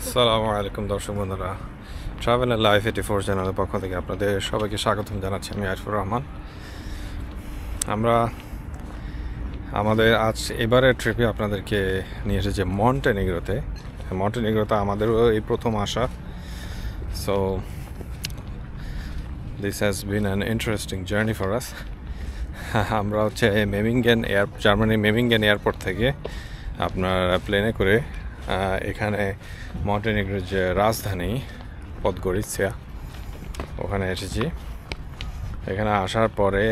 আসসালামু আলাইকুম দর্শক বন্ধুরা, ট্রাভেল এন্ড লাইফ 84 চ্যানেলের পক্ষ থেকে আপনাদের সবাইকে স্বাগতম জানাচ্ছি। আমি আরিফুর রহমান। আমরা আমাদের এবারের ট্রিপে আপনাদেরকে নিয়ে এসেছি মন্টেনিগ্রোতে। মন্টেনিগ্রোতে আমাদেরও এই প্রথম আসা। So this has been an interesting journey for us. আমরা হচ্ছে জার্মানির মেমিঙ্গেন এয়ারপোর্ট থেকে আপনার প্লেনে করে এখানে মন্টেনিগ্রোর যে রাজধানী পদগোরিৎসা ওখানে এসেছি। এখানে আসার পরে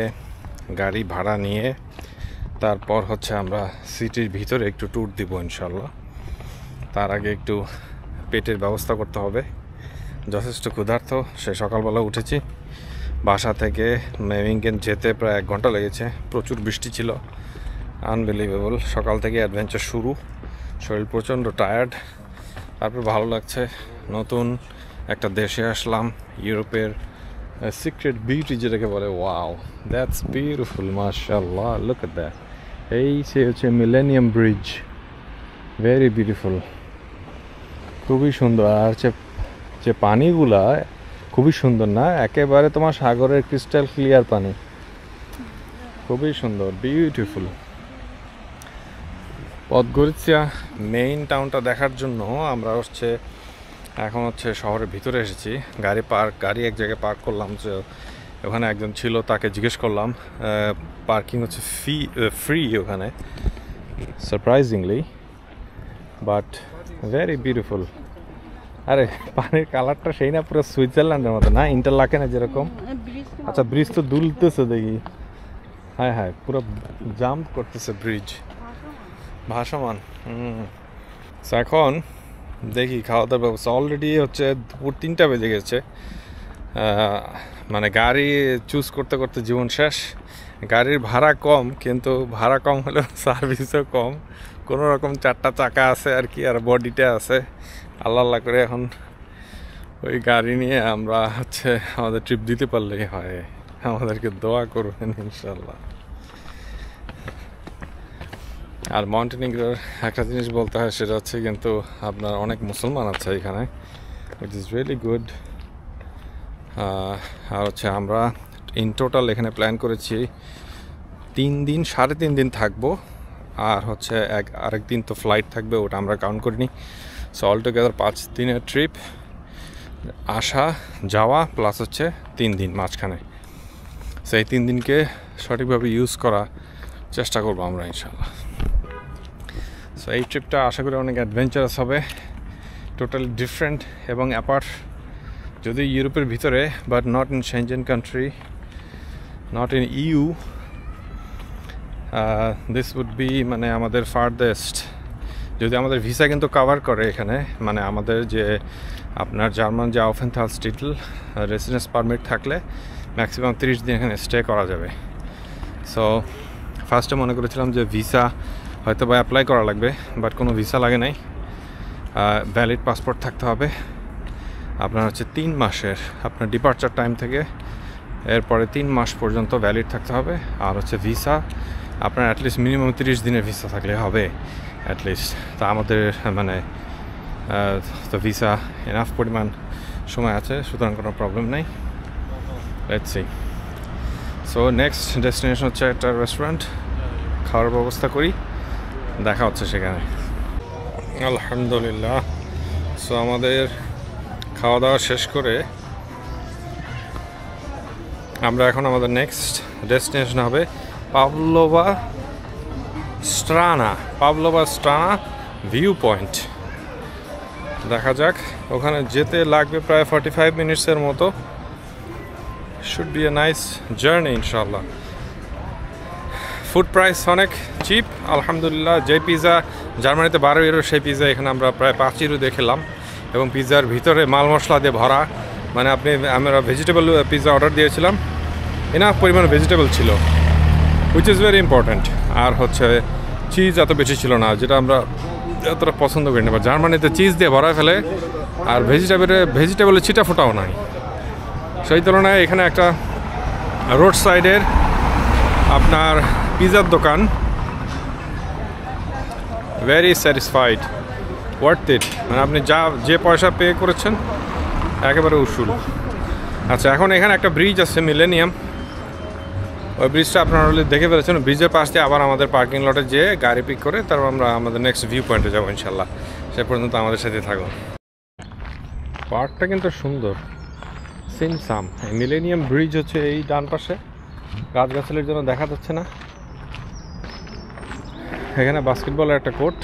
গাড়ি ভাড়া নিয়ে তারপর হচ্ছে আমরা সিটির ভিতরে একটু ট্যুর দিব ইনশাল্লাহ। তার আগে একটু পেটের ব্যবস্থা করতে হবে, যথেষ্ট ক্ষুধার্ত। সে সকালবেলা উঠেছি, বাসা থেকে মেমিঙ্গেন যেতে প্রায় 1 ঘন্টা লেগেছে। প্রচুর বৃষ্টি ছিল, আনবিলিভেবল। সকাল থেকে অ্যাডভেঞ্চার শুরু, শরীর প্রচণ্ড টায়ার্ড, তারপর ভালো লাগছে। নতুন একটা দেশে আসলাম, ইউরোপের সিক্রেট বিউটি যেটাকে বলে। ওয়াও, দ্যাটস বিউটিফুল, মাশাআল্লাহ, লুক এট দ্যাট। এই সে হচ্ছে মিলেনিয়াম ব্রিজ, ভেরি বিউটিফুল, খুবই সুন্দর। আর যে পানিগুলা খুবই সুন্দর না, একেবারে তোমার সাগরের ক্রিস্টাল ক্লিয়ার পানি, খুবই সুন্দর, বিউটিফুল। পদগোরিৎসা মেইন টাউনটা দেখার জন্য আমরা এখন শহরের ভিতরে এসেছি। গাড়ি এক জায়গায় পার্ক করলাম। যে ওখানে একজন ছিল, তাকে জিজ্ঞেস করলাম, পার্কিং হচ্ছে ফ্রি ওখানে, সারপ্রাইজিংলি, বাট ভেরি বিউটিফুল। আরে পানির কালারটা সেই না, পুরো সুইজারল্যান্ডের মতো না, ইন্টারলাকেনে যেরকম। আচ্ছা, ব্রিজ তো দুলতেছে দেখি। হ্যাঁ হ্যাঁ, পুরো জাম্প করতেছে ব্রিজ, ভাসমান। এখন দেখি খাওয়া দাওয়ার ব্যবস্থা। অলরেডি দুপুর 3টা বেজে গেছে। মানে গাড়ি চুজ করতে করতে জীবন শেষ। গাড়ির ভাড়া কম, কিন্তু ভাড়া কম হলেও সার্ভিসও কম। কোনো রকম 4টা চাকা আছে আর কি, আর বডিটা আছে। আল্লাহ করে এখন ওই গাড়ি নিয়ে আমরা আমাদের ট্রিপ দিতে পারলেই হয়। আমাদেরকে দোয়া করবেন ইনশাল্লাহ। আর মন্টেনিগ্রোর একটা জিনিস বলতে হয়, সেটা হচ্ছে কিন্তু আপনার অনেক মুসলমান আছে এখানে, উইচ ইজ রিয়েলি গুড। আর আমরা ইন টোটাল এখানে প্ল্যান করেছি 3 দিন, 3.5 দিন থাকবো। আর আরেক দিন তো ফ্লাইট থাকবে, ওটা আমরা কাউন্ট করিনি। সো অল টুগেদার 5 দিনের ট্রিপ, আসা যাওয়া প্লাস 3 দিন মাঝখানে। সেই 3 দিনকে সঠিকভাবে ইউজ করা চেষ্টা করবো আমরা ইনশাল্লাহ। সো এই ট্রিপটা আশা করি অনেক অ্যাডভেঞ্চারাস হবে, টোটালি ডিফারেন্ট এবং অ্যাপার্ট। যদি ইউরোপের ভিতরে, but not in Schengen country, not in EU, this would be মানে আমাদের ফার্দেস্ট। যদি আমাদের ভিসা কিন্তু কভার করে এখানে, মানে আমাদের যে আপনার জার্মান যে আউফেনথালস্টিটল রেসিডেন্স পারমিট থাকলে ম্যাক্সিমাম 30 দিন এখানে স্টে করা যাবে। সো ফার্স্টে মনে করেছিলাম যে ভিসা হয়তো বা অ্যাপ্লাই করা লাগবে, বাট কোনো ভিসা লাগে নাই। ভ্যালিড পাসপোর্ট থাকতে হবে আপনার 3 মাসের, আপনার ডিপার্চার টাইম থেকে এরপরে 3 মাস পর্যন্ত ভ্যালিড থাকতে হবে। আর ভিসা আপনার অ্যাটলিস্ট মিনিমাম 30 দিনের ভিসা থাকলে হবে অ্যাটলিস্ট। তা আমাদের তো ভিসা এনাফ পরিমাণ সময় আছে, সুতরাং কোনো প্রবলেম নেই। Let's see. So next destination একটা রেস্টুরেন্ট, খাওয়ার ব্যবস্থা করি, দেখা হচ্ছে সেখানে। আলহামদুলিল্লাহ। সো আমাদের খাওয়া দাওয়া শেষ করে আমরা এখন আমাদের নেক্সট ডেস্টিনেশন হবে পাভলোভা স্ট্রানা ভিউ পয়েন্ট। দেখা যাক, ওখানে যেতে লাগবে প্রায় 45 মিনিটসের মতো। Should B a nice journey ইনশাল্লাহ। ফুড প্রাইস অনেক চিপ আলহামদুলিল্লাহ। যে পিৎজা জার্মানিতে 12 ইউরো, সেই পিৎজা এখানে আমরা প্রায় 5 ইউরো দিয়ে খেলাম। এবং পিৎজার ভিতরে মাল মশলা দিয়ে ভরা, মানে আমরা ভেজিটেবল পিৎজা অর্ডার দিয়েছিলাম, এনাফ পরিমাণ ভেজিটেবল ছিল, হুইচ ইজ ভেরি ইম্পর্ট্যান্ট। আর চিজ এত বেশি ছিল না, যেটা আমরা এতটা পছন্দ করি না। জার্মানিতে চিজ দিয়ে ভরা ফেলে, আর ভেজিটেবলের ছিটা ফোটাও নাই। সেই তুলনায় এখানে একটা রোড সাইডের আপনার পিৎজার দোকান, ভেরি স্যাটিসফাইড। ওয়ার্থ ইট, মানে আপনি যে পয়সা পে করেছেন একেবারে উসুল। আচ্ছা, এখন এখানে একটা ব্রিজ আছে মিলেনিয়াম, ওই ব্রিজটা আপনারা অলরেডি দেখে ফেলেছেন। ব্রিজের পাশ দিয়ে আবার আমাদের পার্কিং লটে যেয়ে গাড়ি পিক করে তারপর আমরা আমাদের নেক্সট ভিউ পয়েন্টে যাবো ইনশাল্লাহ। সে পর্যন্ত আমাদের সাথে থাকুন। পার্কটা কিন্তু সুন্দর, সিমসাম। এই মিলেনিয়াম ব্রিজ হচ্ছে এই ডান পাশে, গাছগাছালির জন্য দেখা যাচ্ছে না। এখানে বাস্কেটবলের একটা কোর্ট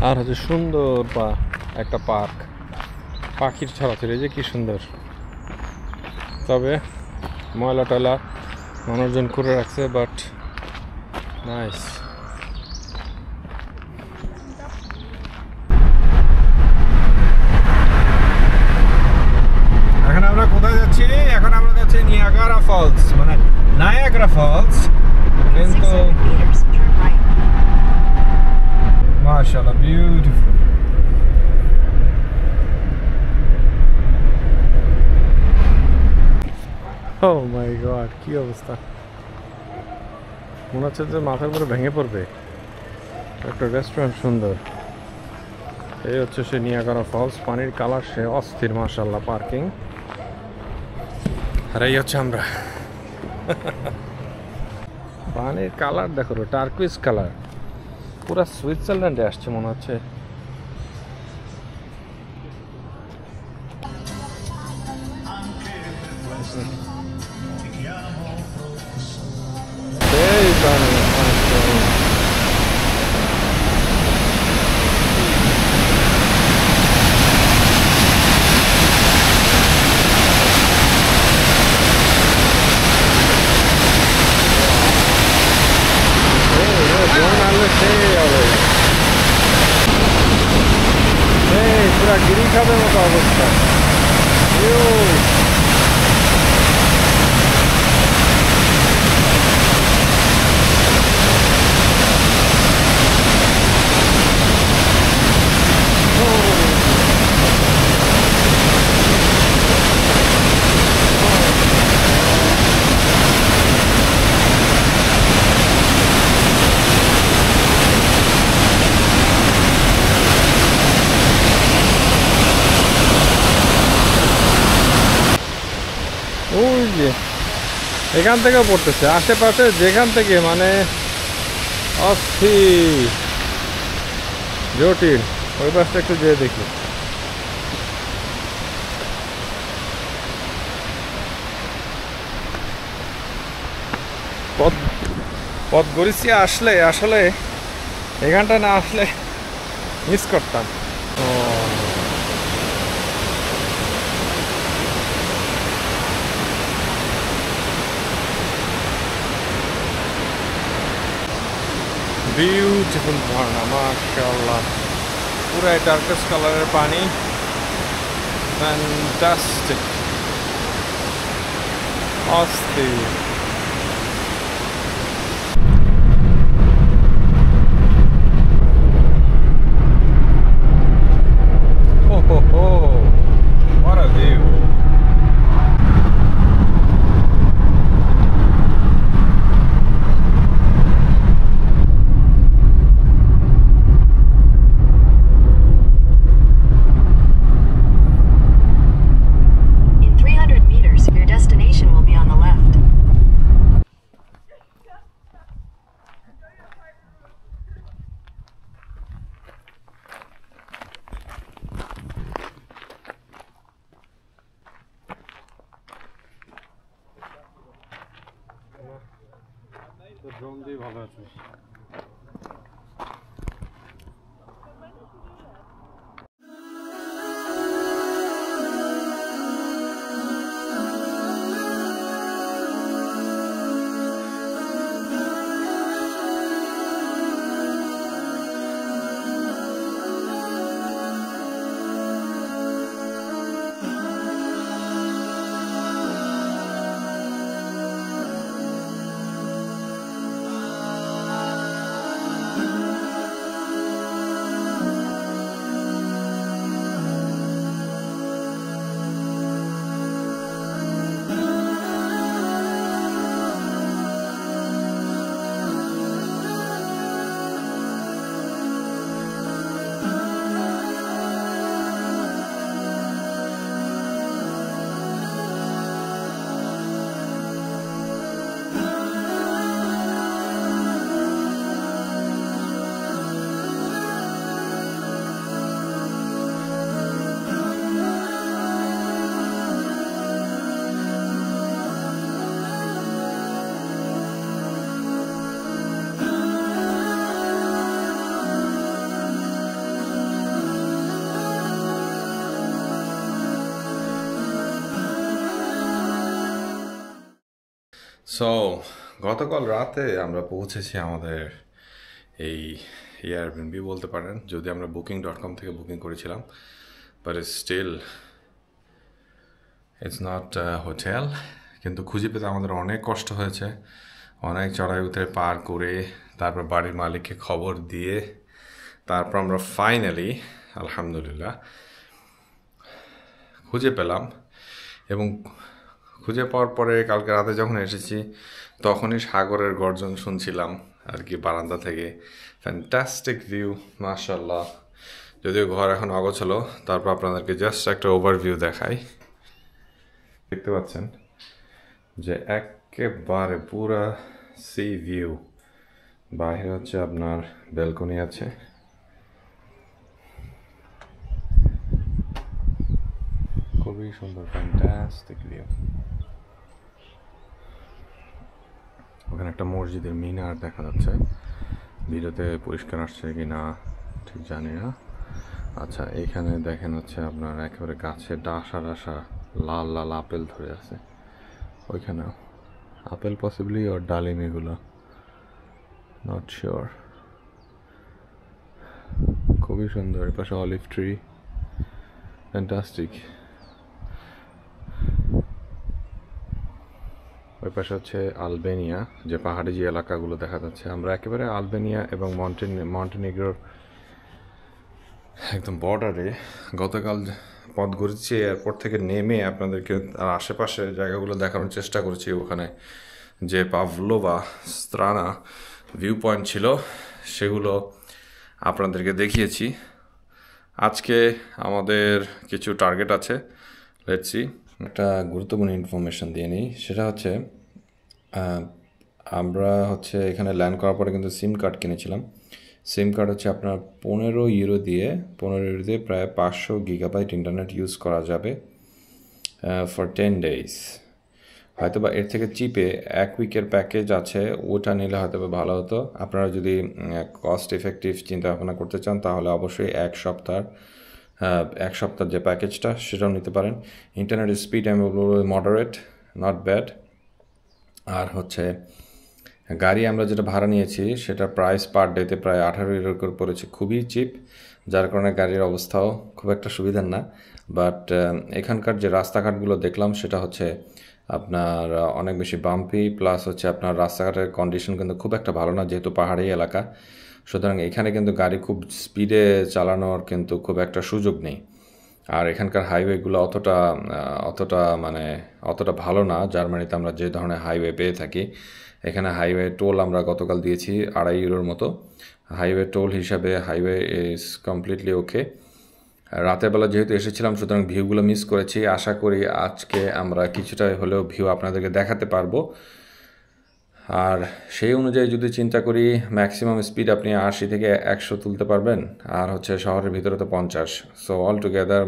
আর হচ্ছে সুন্দর একটা পার্ক, পাখির ছড়াছড়ি, এই যে কি সুন্দর। তবে ময়লা টয়লা মানুষজন করে রাখছে, বাট নাইস। এখন আমরা কোথায় যাচ্ছি? এখন আমরা যাচ্ছি নিয়াগারা ফলস, মানে নায়াগ্রা ফলস, কিন্তু মাশাআল্লাহ বিউটিফুল। ও মাই গড, কি অবস্থা! মনে হচ্ছে যে মাথার উপরে ভেঙে পড়বে। একটা রেস্টুরেন্ট সুন্দর। এই হচ্ছে সে নিয়াগারা ফলস, পানির কালার সে অস্থির মাশাআল্লাহ। পার্কিং আর এই হচ্ছে আমরা। পানির কালার দেখো, টার্কুইজ কালার, পুরো সুইজারল্যান্ডে আসছে মনে হচ্ছে। এই পানি পুরা গিরি খাবের মতো অবস্থা। ওই যে এখান থেকেও পড়তেছে, আশেপাশে যেখান থেকে, মানে অস্থির জটিল। ওই পাশটা একটু যেয়ে দেখি। পথগরিসিয়া আসলে আসলে এখানটা না আসলে মিস করতাম। বিউটিফুল ঝর্ণা মাশাআল্লাহ, পুরো ডার্কেস্ট কালারের পানি, ফ্যান্টাস্টিক, অস্থির। Oh, ho, ho. What a view. In 300 meters, your destination will be on the left. Drone দিয়ে ভালো আছে। সো গতকাল রাতে আমরা পৌঁছেছি আমাদের এই এয়ারবিএনবি বলতে পারেন, যদি আমরা booking.com থেকে বুকিং করেছিলাম, but still it's not hotel. কিন্তু খুঁজে পেতে আমাদের অনেক কষ্ট হয়েছে, অনেক চড়াই উতরে পার করে তারপর বাড়ির মালিককে খবর দিয়ে তারপর আমরা ফাইনালি আলহামদুলিল্লাহ খুঁজে পেলাম। এবং খুঁজে পাওয়ার পরে কালকে রাতে যখন এসেছি তখনই সাগরের গর্জন শুনছিলাম আর কি বারান্দা থেকে। ফ্যান্টাস্টিক ভিউ, মাশাল্লাহ। যদিও ঘর এখন অগোছালো, তারপর আপনাদেরকে জাস্ট একটা ওভারভিউ দেখাই। দেখতে পাচ্ছেন যে একেবারে পুরা সি ভিউ। বাইরে হচ্ছে আপনার ব্যালকনি আছে, খুবই সুন্দর, ফ্যান্টাস্টিক ভিউ। ওখানে একটা মসজিদের মিনার দেখা যাচ্ছে, ভিডিওতে পরিষ্কার আসছে কি না ঠিক জানি না। আচ্ছা, এইখানে দেখেন হচ্ছে আপনার একেবারে গাছের ডাসা লাল লাল আপেল ধরে আছে। ওইখানেও আপেল পসিবলি ওর ডালিম, এগুলো নট শিওর। খুবই সুন্দর। এর পাশে অলিভ ট্রি, ফ্যান্টাস্টিক। ওই পাশে হচ্ছে আলবেনিয়া, যে পাহাড়ি যে এলাকাগুলো দেখা যাচ্ছে। আমরা একেবারে আলবেনিয়া এবং মন্টেনিগ্রোর একদম বর্ডারে গতকাল পথ ঘুরেছি। এয়ারপোর্ট থেকে নেমে আপনাদেরকে আর আশেপাশে জায়গাগুলো দেখানোর চেষ্টা করেছি। ওখানে যে পাভলোভা স্ত্রানা ভিউ পয়েন্ট ছিল সেগুলো আপনাদেরকে দেখিয়েছি। আজকে আমাদের কিছু টার্গেট আছে, লেটস সি। একটা গুরুত্বপূর্ণ ইনফরমেশন দিয়ে নিই, সেটা হচ্ছে আমরা হচ্ছে এখানে ল্যান্ড করার পরে কিন্তু সিম কার্ড কিনেছিলাম। সিম কার্ড হচ্ছে আপনার 15 ইউরো দিয়ে প্রায় 500 গিগাবাইট ইন্টারনেট ইউজ করা যাবে ফর 10 ডেজ। হয়তো বা এর থেকে চিপে 1 উইকের প্যাকেজ আছে, ওটা নিলে হয়তো বা ভালো হতো। আপনারা যদি কস্ট এফেক্টিভ চিন্তা ভাবনা করতে চান তাহলে অবশ্যই এক সপ্তাহ যে প্যাকেজটা সেটাও নিতে পারেন। ইন্টারনেট স্পিড আমি বলবো মডারেট, নট ব্যাড। আর হচ্ছে গাড়ি আমরা যেটা ভাড়া নিয়েছি সেটা প্রাইস পার ডেতে প্রায় 18 ইউরো করে পড়েছে, খুবই চিপ, যার কারণে গাড়ির অবস্থাও খুব একটা সুবিধার না। বাট এখানকার যে রাস্তাঘাটগুলো দেখলাম সেটা হচ্ছে আপনার অনেক বেশি বাম্পি, প্লাস হচ্ছে আপনার রাস্তাঘাটের কন্ডিশন কিন্তু খুব একটা ভালো না, যেহেতু পাহাড়ি এলাকা। সুতরাং এখানে কিন্তু গাড়ি খুব স্পিডে চালানোর কিন্তু খুব একটা সুযোগ নেই। আর এখানকার হাইওয়েগুলো অতটা ভালো না। জার্মানিতে আমরা যে ধরনের হাইওয়ে পেয়ে থাকি, এখানে হাইওয়ে টোল আমরা গতকাল দিয়েছি 2.5 ইউরোর মতো। হাইওয়ে টোল হিসাবে হাইওয়ে ইজ কমপ্লিটলি ওকে। রাতের বেলা যেহেতু এসেছিলাম সুতরাং ভিউগুলো মিস করেছি। আশা করি আজকে আমরা কিছুটা হলেও ভিউ আপনাদেরকে দেখাতে পারবো। আর সেই অনুযায়ী যদি চিন্তা করি, ম্যাক্সিমাম স্পিড আপনি 80 থেকে 100 তুলতে পারবেন, আর হচ্ছে শহরের ভিতরে তো 50। So all together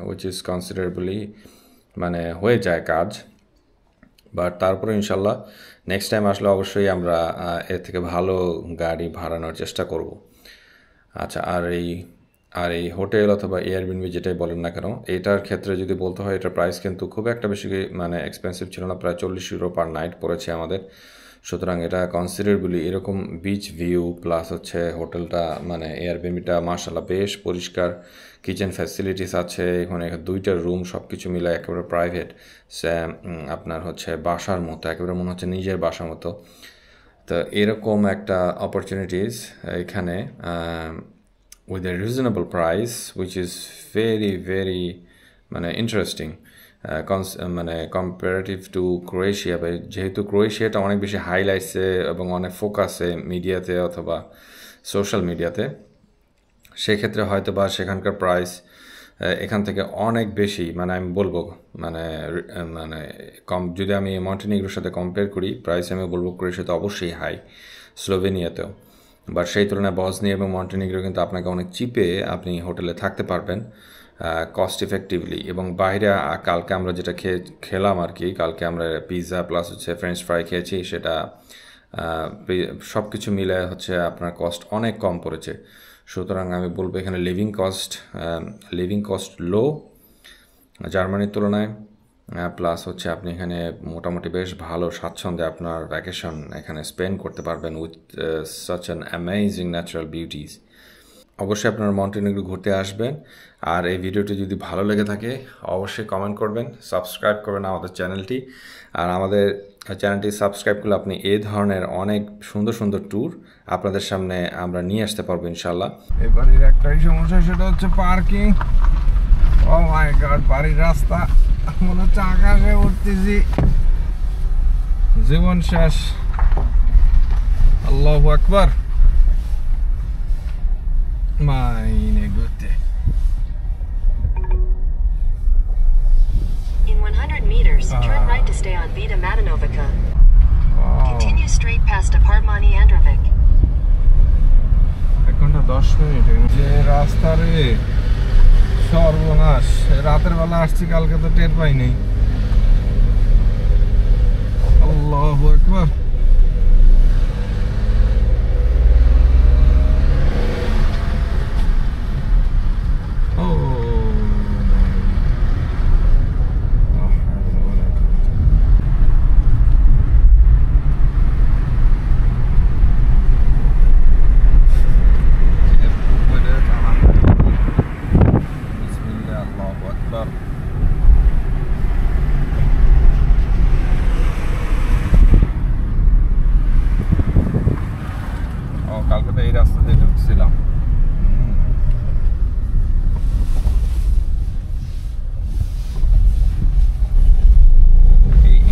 which is considerably হয়ে যায় কাজ। বাট তারপরে ইনশাল্লাহ নেক্সট টাইম আসলে অবশ্যই আমরা এর থেকে ভালো গাড়ি ভাড়ানোর চেষ্টা করব। আচ্ছা, আর এই হোটেল অথবা এয়ারবিএনবি যেটাই বলেন না কেন, এটার ক্ষেত্রে যদি বলতে হয়, এটার প্রাইস কিন্তু খুব একটা বেশি এক্সপেন্সিভ ছিল না, প্রায় 40 ইউরো পার নাইট পড়েছে আমাদের। সুতরাং এটা কনসিডারেবলি এরকম বিচ ভিউ প্লাস হচ্ছে হোটেলটা এয়ারবিএনবিটা মাশাআল্লাহ বেশ পরিষ্কার, কিচেন ফ্যাসিলিটিস আছে, এখানে 2টা রুম, সব কিছু মিলে একেবারে প্রাইভেট, আপনার হচ্ছে বাসার মতো, একেবারে মনে হচ্ছে নিজের বাসার মতো। তো এরকম একটা অপরচুনিটিস এখানে with a reasonable price which is very very interesting comparative to Croatia. যেহেতু ক্রোয়েশিয়াটা অনেক বেশি হাইলাইটসে এবং অনেক ফোকাসে মিডিয়াতে অথবা সোশ্যাল মিডিয়াতে, সেক্ষেত্রে হয়তো বা সেখানকার প্রাইস এখান থেকে অনেক বেশি, আমি বলবো যদি আমি মন্টেনিগ্রোর সাথে কম্পেয়ার করি, প্রাইস আমি বলবো ক্রোয়েশিয়াতে অবশ্যই হাই, স্লোভেনিয়াতেও। বাট সেই তুলনায় বসনিয়া এবং মন্টেনিগ্রো কিন্তু আপনাকে অনেক চিপে আপনি হোটেলে থাকতে পারবেন কস্ট ইফেক্টিভলি। এবং বাইরে কালকে আমরা যেটা খেলাম আর কি, কালকে আমরা পিৎজা প্লাস হচ্ছে ফ্রেঞ্চ ফ্রাই খেয়েছি, সেটা সব কিছু মিলে হচ্ছে আপনার কস্ট অনেক কম পড়েছে। সুতরাং আমি বলবো এখানে লিভিং কস্ট লো জার্মানির তুলনায়। প্লাস হচ্ছে আপনি এখানে মোটামুটি বেশ ভালো স্বাচ্ছন্দ্যে আপনার ভ্যাকেশন এখানে স্পেন্ড করতে পারবেন with such an amazing natural beauties. অবশ্যই আপনারা মন্টেনেগ্রো ঘুরতে আসবেন। আর এই ভিডিওটি যদি ভালো লেগে থাকে অবশ্যই কমেন্ট করবেন, সাবস্ক্রাইব করবেন আমাদের চ্যানেলটি। আর আমাদের চ্যানেলটি সাবস্ক্রাইব করলে আপনি এই ধরনের অনেক সুন্দর সুন্দর ট্যুর আপনাদের সামনে আমরা নিয়ে আসতে পারবো ইনশাল্লাহ। এবারের একটাই সমস্যা, সেটা হচ্ছে পার্কিং। ও মাই গড, বাড়ির রাস্তা মনে হচ্ছে আকাশে উঠতেছি, জীবন শেষ। আল্লাহু আকবার। Meine Güte. In 100 meters, turn right to stay on Vita Matanovica. Continue straight past Apartmani Androvic. 1 ঘন্টা 10 মিনিট। যে রাস্তা রে, সর্বনাশ। রাতের বেলা আসছি, কালকে তো টের পাই নাই। আল্লাহু আকবার। কালকে তো এই রাস্তা দিয়ে ঢুকছিলাম।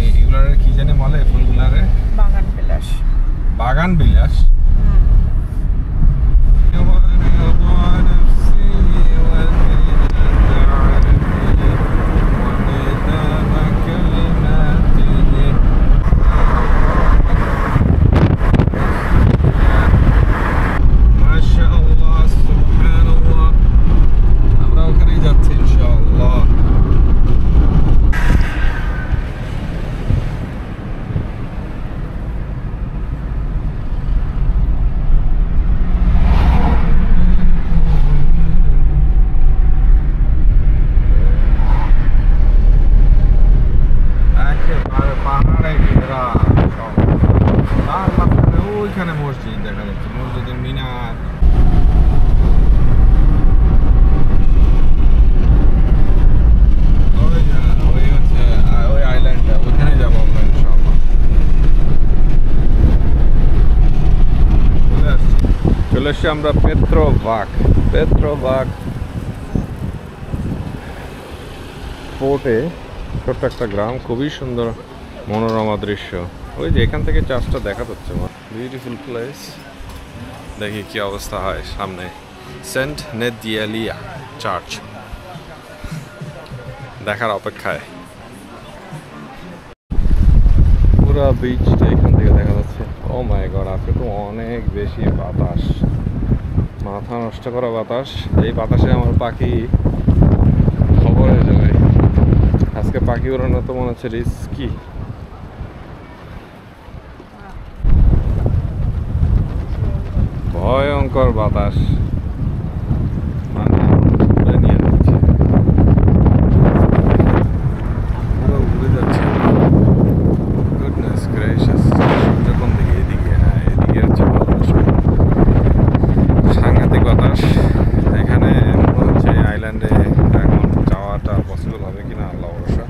এইগুলার কি জানি বলে, ফুলগুলারে বাগান বিলাস। বাগান বিলাস। ওইখানে মসজিদ দেখা যাচ্ছে, মসজিদের মিনার। ওই হচ্ছে ওই আইল্যান্ডটা, ওইখানে যাবো আমরা ইনশাআল্লাহ। চলে এসছি আমরা পেত্রোভাক পোর্টে। ছোট্ট একটা গ্রাম, খুবই সুন্দর মনোরমা দৃশ্য। ওই যে এখান থেকে চার্চটা দেখা যাচ্ছে, বিউটিফুল প্লেস। দেখি কি অবস্থা হয় সামনে। সেন্ট নেদিয়ালিয়া চার্চ দেখার অপেক্ষায়। পুরো বিচটা এখান থেকে দেখা যাচ্ছে। ও মাই গড, আজকে তো অনেক বেশি বাতাস, মাথা নষ্ট করা বাতাস। এই বাতাসে আমার পাখি খবর হয়ে যাবে। আজকে পাখি উড়ানো তো মনে হচ্ছে রিস্কি। ভয়ঙ্কর বাতাস, মানে নিয়ে যাচ্ছে, পুরো উড়ে যাচ্ছে। Goodness gracious. যখন দিকে এদিকে, হ্যাঁ এদিকে হচ্ছে বাতাস, সাংঘাতিক বাতাস। এখানে মনে হচ্ছে আইল্যান্ডে এখন যাওয়াটা পসিবল হবে কিনা আল্লাহ ভরসা।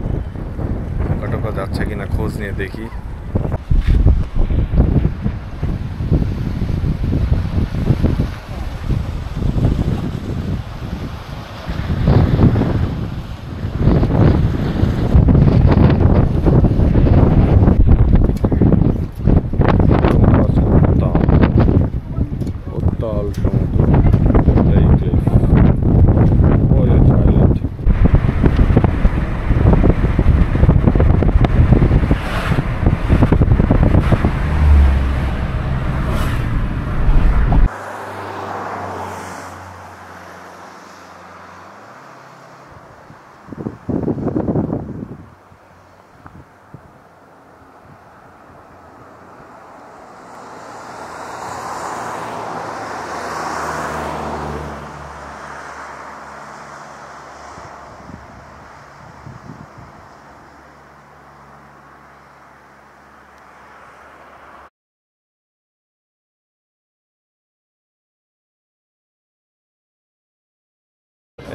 নৌকা যাচ্ছে কিনা খোঁজ নিয়ে দেখি।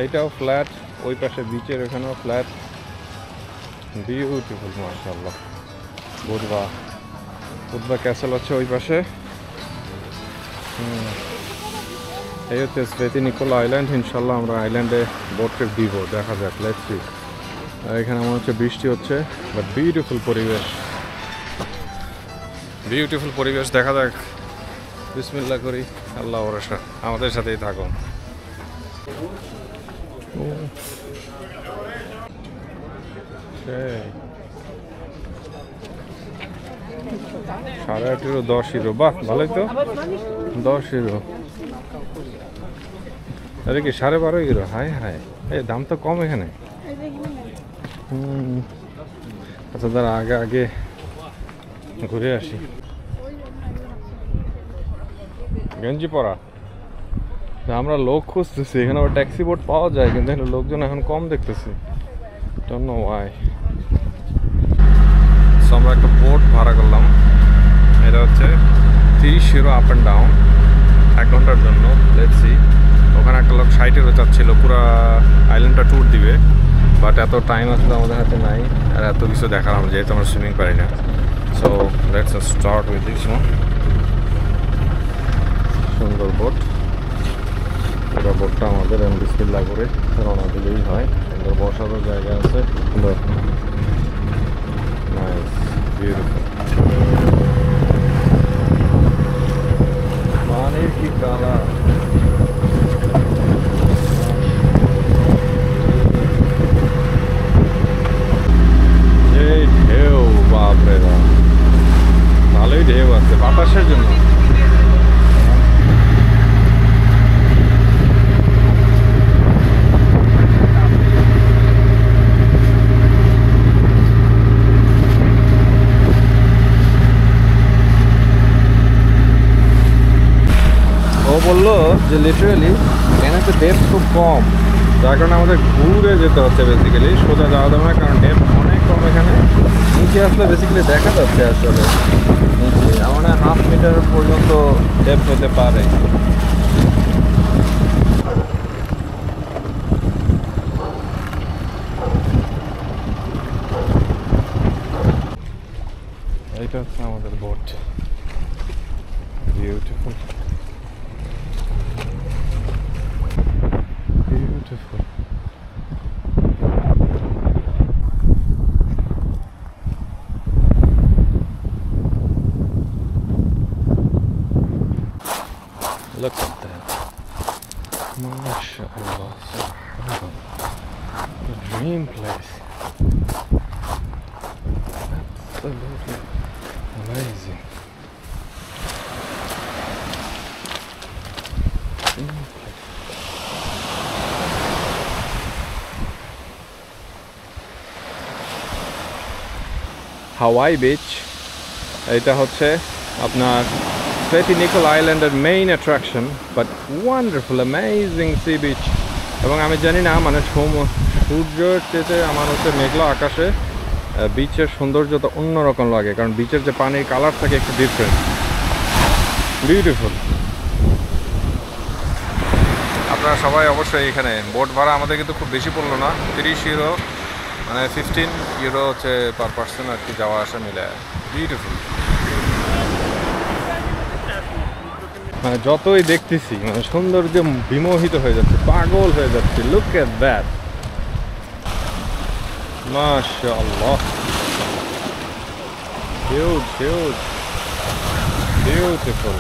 এইটাও ফ্ল্যাট, ওই পাশে বিচের ওখানেও ফ্ল্যাট। বিউটিফুল মাশাআল্লাহ। বুধবা ক্যাসেল হচ্ছে ওই পাশে। এই হচ্ছে স্মৃতি নিকোলা আইল্যান্ড। ইনশাল্লাহ আমরা আইল্যান্ডে বোট ট্রিপ দিব, দেখা যাক, লেটস সি। আর এখানে মনে হচ্ছে বৃষ্টি হচ্ছে, বাট বিউটিফুল পরিবেশ, বিউটিফুল পরিবেশ। দেখা যাক, বিসমিল্লাহ করি, আল্লাহ ভরসা, আমাদের সাথেই থাকুন। সাড়ে 8 ইউরো 10 ইউরো, বাহ ভালোই তো। 10 ইউরো, আরে কি 12.5 ইউরো? হায় হায়, এই দাম তো কম এখানে। আচ্ছা দাঁড়া, আগে ঘুরে আসি। গেঞ্জি পরা, আমরা লোক খুঁজতেছি এখানে, আবার ট্যাক্সি বোট পাওয়া যায় কিন্তু এখানে লোকজন এখন কম দেখতেছি, ডোন্ট নো ওয়াই। সো আমরা একটা বোট ভাড়া করলাম, এটা হচ্ছে 30 ইউরো আপ অ্যান্ড ডাউন 1 ঘন্টার জন্য। Let's see. ওখানে একটা লোক 60 ইউরো চাচ্ছিল পুরো আইল্যান্ডটা ট্যুর দিবে, বাট এত টাইম আসলে আমাদের হাতে নাই, আর এত কিছু দেখার আমরা, যেহেতু আমরা সুইমিং পারি না। So let's start with this one. সুন্দর বোট, পুরো বোটটা আমাদের বিসমিল্লাহ করে রওনা দিলেই হয়। সুন্দর বসারও জায়গা আছে, সুন্দর, নাইস, বিউটিফুল। পানির কি কালার, যে ঢেউ, বাপরে বাপ, ভালোই ঢেউ আছে বাতাসের জন্য। ও বললো যে লিটারালি এখানে তো ডেপথ খুব কম, যার কারণে আমাদের ঘুরে যেতে হচ্ছে বেসিক্যালি, সোজা যাওয়া যাবে না, কারণ ডেপথ অনেক কম এখানে। নিচে আসলে বেসিক্যালি দেখা যাচ্ছে আসলে নিচে আমার 1/2 মিটার পর্যন্ত ডেপথ হতে পারে। এইটা হচ্ছে আমাদের boat, beautiful, beautiful. Look at that. MashaAllah. The dream place. Absolutely amazing. Hawaii beach, এটা হচ্ছে আপনার স্মৃতি নিকোলা আইল্যান্ডের main attraction, but wonderful amazing sea beach. এবং আমি জানি না, মানে সূর্যের চেয়ে আমার হচ্ছে মেঘলা আকাশে বিচের সৌন্দর্যতা অন্যরকম লাগে, কারণ বিচের যে পানির কালার থাকে একটু ডিফারেন্ট, বিউটিফুল। আপনারা সবাই অবশ্যই এখানে বোট ভাড়া আমাদের কিন্তু খুব বেশি পড়লো না, 30 ইউরো, মানে 15 ইউরো হচ্ছে পার পার্সন আর কি, যাওয়া আসা মিলে। বিউটিফুল, মানে যতই দেখতেছি মানে সৌন্দর্যে বিমোহিত হয়ে যাচ্ছে, পাগল হয়ে যাচ্ছে। লুক এট দ্যাট, মাশাআল্লাহ, হিউজ হিউজ, বিউটিফুল।